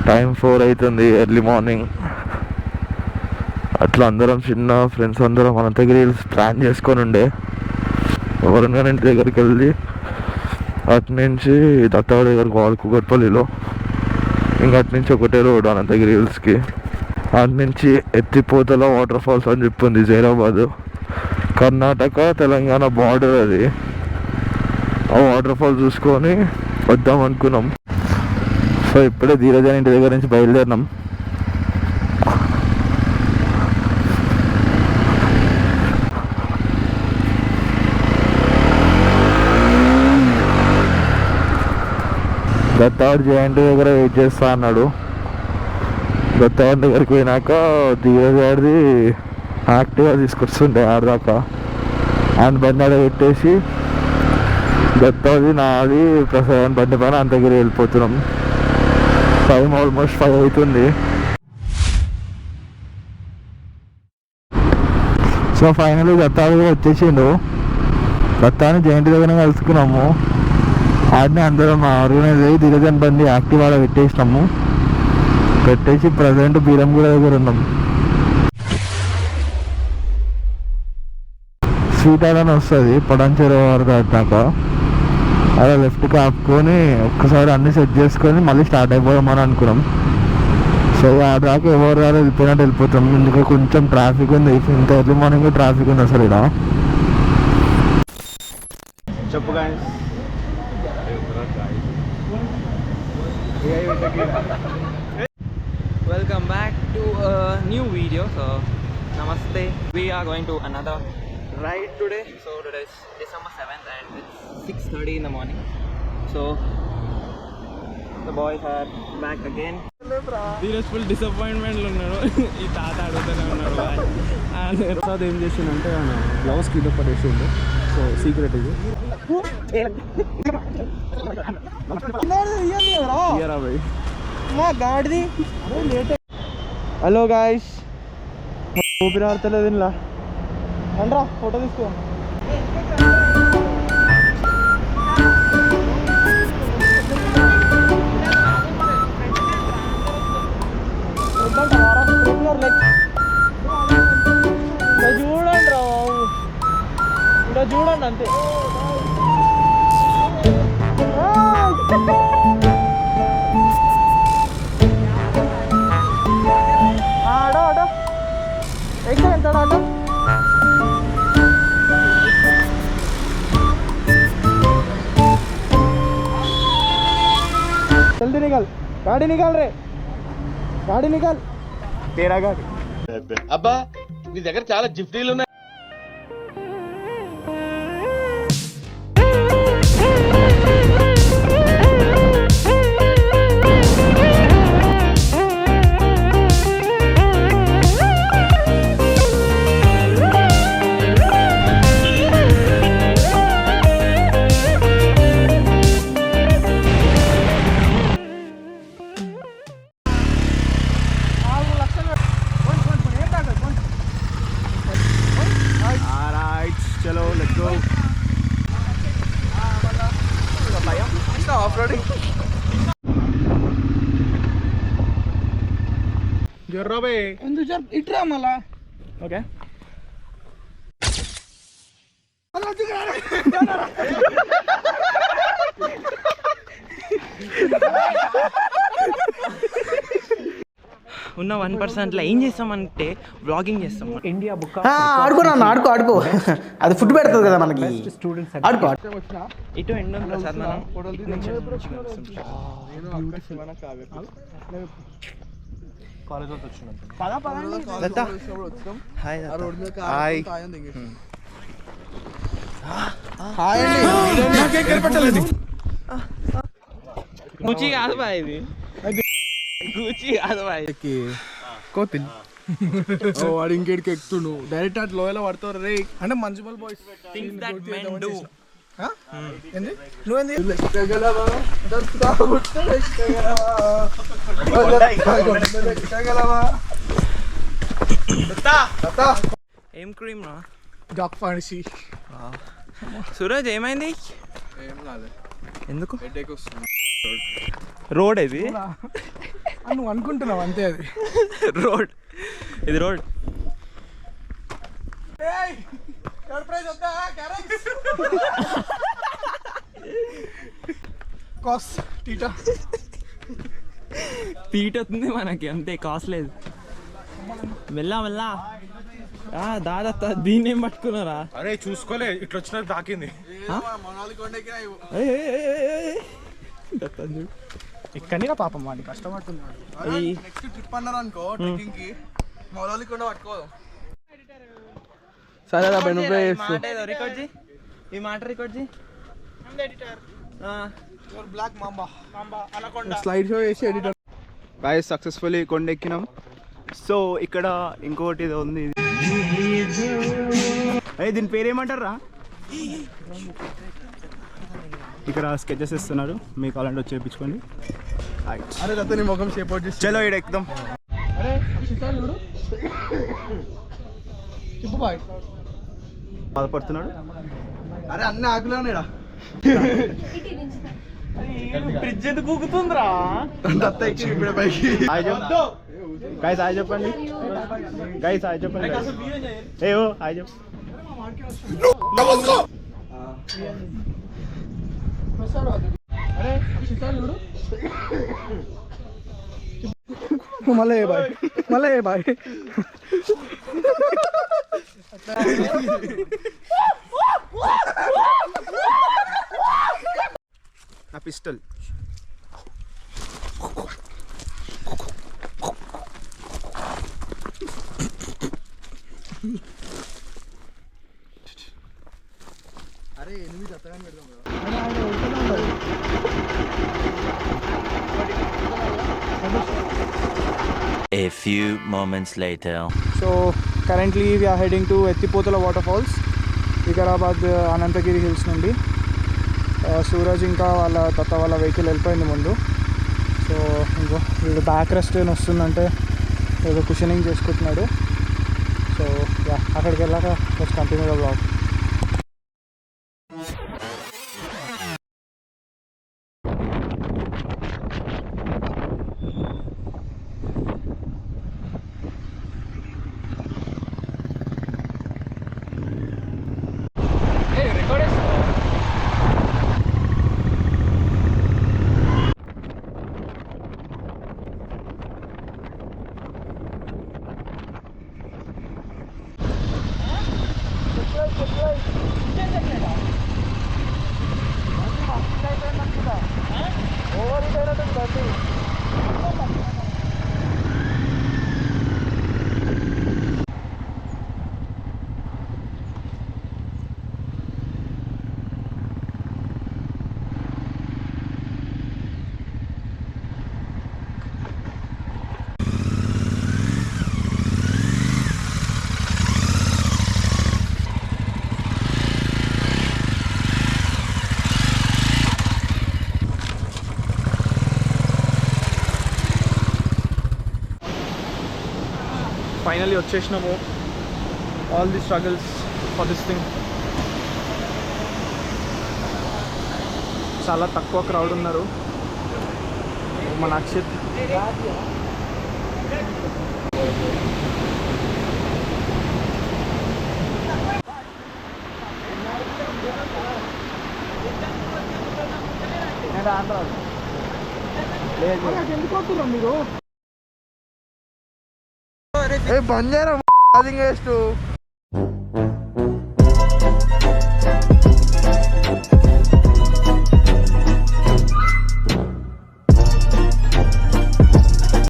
Time 4 అవుతుంది, early morning. అట్లా అందరం చిన్న ఫ్రెండ్స్ అందరం అనంతగిరి హిల్స్ ప్లాన్ చేసుకొని ఉండే. వరంగల్ ఇంటి దగ్గరికి వెళ్ళి అటు నుంచి దత్తావాడ దగ్గరకు వాళ్ళు కూకట్పల్లిలో, ఇంకా అటు నుంచి ఒకటే రోడ్ అనంతగిరి హిల్స్కి. అటు నుంచి ఎత్తిపోతల వాటర్ ఫాల్స్ అని చెప్పింది, జైరాబాద్ కర్ణాటక తెలంగాణ బార్డర్ అది. ఆ వాటర్ ఫాల్ చూసుకొని వద్దాం అనుకున్నాం. సో ఇప్పుడే ధీరజ్ ఇంటి దగ్గర నుంచి బయలుదేరినాం. దత్తావాడ జయంట్ దగ్గర వెయిట్ చేస్తా అన్నాడు. దత్తావాడ దగ్గరికి పోయినాక ధీరజ్ గారిది యాక్టివ్గా తీసుకొస్తుండే ఆడదాకా. ఆయన బండి ఆడ పెట్టేసి దత్తాది నాది ప్రసాదం బండి పైన అంతగిరి వెళ్ళిపోతున్నాం. టైం ఆల్మోస్ట్ 5 అవుతుంది. So finally దత్తాది వచ్చేసిండు. దత్తాని జయంతి దగ్గర కలుసుకున్నాము. ఆడనే అందరం ఆర్గనైజ్ ధీరజన్ బండి యాక్టివ్ ఆడ పెట్టేసినాము. పెట్టేసి ప్రజెంట్ బీరంగూడ దగ్గర ఉన్నాం. స్వీట్ ఐలాండ్ వస్తుంది పడంచెరు దాటాక. అలా లెఫ్ట్కి ఆపుకొని ఒక్కసారి అన్నీ సెట్ చేసుకొని మళ్ళీ స్టార్ట్ అయిపోదామని అనుకున్నాం. సో ఆ దాకా ఎవరు రాదు, వెళ్ళిపోయినట్టు వెళ్ళిపోతాం. ఇంకా కొంచెం ట్రాఫిక్ ఉంది, ఇంత ఎర్లీ మార్నింగ్ ట్రాఫిక్ ఉంది అసలు ఇక్కడ. చెప్పు Welcome back to a new video. So namaste. We are going to another ride today. So today is December 7th and it's 6:30 in the morning. So the boys are back again. Dheeraj full డిసప్పాయింట్మెంట్లో ఉన్నాడు. ఈ తాత అడుగుతూనే ఉన్నాడు. ప్రసాద్ ఏం చేసిందంటే ఆయన gloves కింద పడేసిండు. సో సీక్రెట్ ఇది. హలో గాయస్, ఊపిరి ఆడతలేదు ఇలా అండ్రా ఫోటో తీసుకో. చూడండి రా బాబు, ఇంకా చూడండి అంతే. ఆడో ఆడో ఎక్కడ ఎంత ఆడో. जल्दी निकल, गाड़ी निकाल रे, गाड़ी निकाल, तेरा गाड़ी. అబ్బా నీ దగ్గర చాలా జిఫ్టీలు ఉన్నాయి. చలో లెట్స్ గో. ఆఫ్ రోడింగ్ జర్రా బే ఎందుకు ఇట్రా మళ్ళా. ఓకే ఉన్న 1% ఏం చేస్తామంటే వ్లాగింగ్ చేస్తాం. ఇండియా బుక్ ఆడుకో నాన్న, ఆడుకో ఆడుకో, అది ఫుడ్ పెడుతుంది కదా మనకి. ఆడుకో ఇటు ఎండ్ ఉంది ప్రసాద్, మనం గుచి కాదు బాయ్, ఇది గుచి కాదు బాయ్. కోతిల్ వాడు ఇంకేడికి ఎక్కుతుండు డైరెక్ట్ అటు లోయలో పడతారు రే. అంటే municipal boys things that men do. ఏంది నువ్వేంది ఏం క్రీమ్ రా డాక్ ఫార్మసీ. సూరజ్ ఏమైంది? ఏం కాలేదు, ఎందుకు హెడేక్ వస్తుంది. రోడ్ ఇది నువ్వు అనుకుంటున్నావు అంతే. అది రోడ్, ఇది రోడ్. కాస్ టీటా పీట్ అవుతుంది మనకి, అంతే, కాస్ట్ లేదు. మెల్లా మెల్లా దాదా దీన్ని ఏం పట్టుకున్నారా? అరే చూసుకోలే, ఇట్లా వచ్చినది తాకింది. ఇక్కడనే పాపం వాడి కష్టపడుతున్నాడు. నెక్స్ట్ ట్రిప్ అన్నారు అనుకో ట్రెక్కింగ్ కి, మౌలాలి కొండ పట్టుకోదాం. సరే రికార్డ్ చేయి, ఈ మాట రికార్డ్ చేయి. బ్లాక్ మాంబా స్లైడ్ షో చేసి ఎడిటర్. గాయస్ సక్సెస్ఫుల్లీ కొండ ఎక్కినాం. సో ఇక్కడ ఇంకోటి ఏదో ఉంది, అదే దీని పేరేమంటారా? ఇక్కడ స్కెచెస్ ఇస్తున్నారు, మీకు కావాలంటే వచ్చి చేయించుకోండి. అరే అతని ముఖం షేప్ చేసి చలో ఇక్కడ ఎక్కుదాం. బాధపడుతున్నాడు. అరే అన్ని ఆకులే ఉన్నాడా? ఫ్రిడ్జ్ ఎందుకు ఊగుతుందిరా? గైస్ హాయ్ చెప్పండి. గైస్ హాయ్ చెప్పండి. ఏ ఓ హాయ్ చెప్పు. మళ్ళీ బాయ్, మళ్ళీ బాయ్. నా పిస్టల్ అరే 8 అత్తగాని పెడదాం కదా. A few moments later. So currently we are heading to Ettipotala waterfalls, Vikarabad Ananthagiri hills నుండి. సూరజ్ ఇంకా వాళ్ళ తత్త వాళ్ళ వెహికల్ వెళ్ళిపోయింది ముందు. సో ఇంకో వీడు బ్యాక్ రెస్ట్ ఏం వస్తుందంటే ఏదో కుషనింగ్ చేసుకుంటున్నాడు. సో అక్కడికి వెళ్ళాక కొంచెం కంటిన్యూగా బ్లాగ్. ఫైనల్లీ వచ్చేసినాము. All the struggles for this thing. చాలా తక్కువ క్రౌడ్ ఉన్నారు. మన అక్షిత్ ఎందుకు వస్తున్నాం మీరు? బంజారా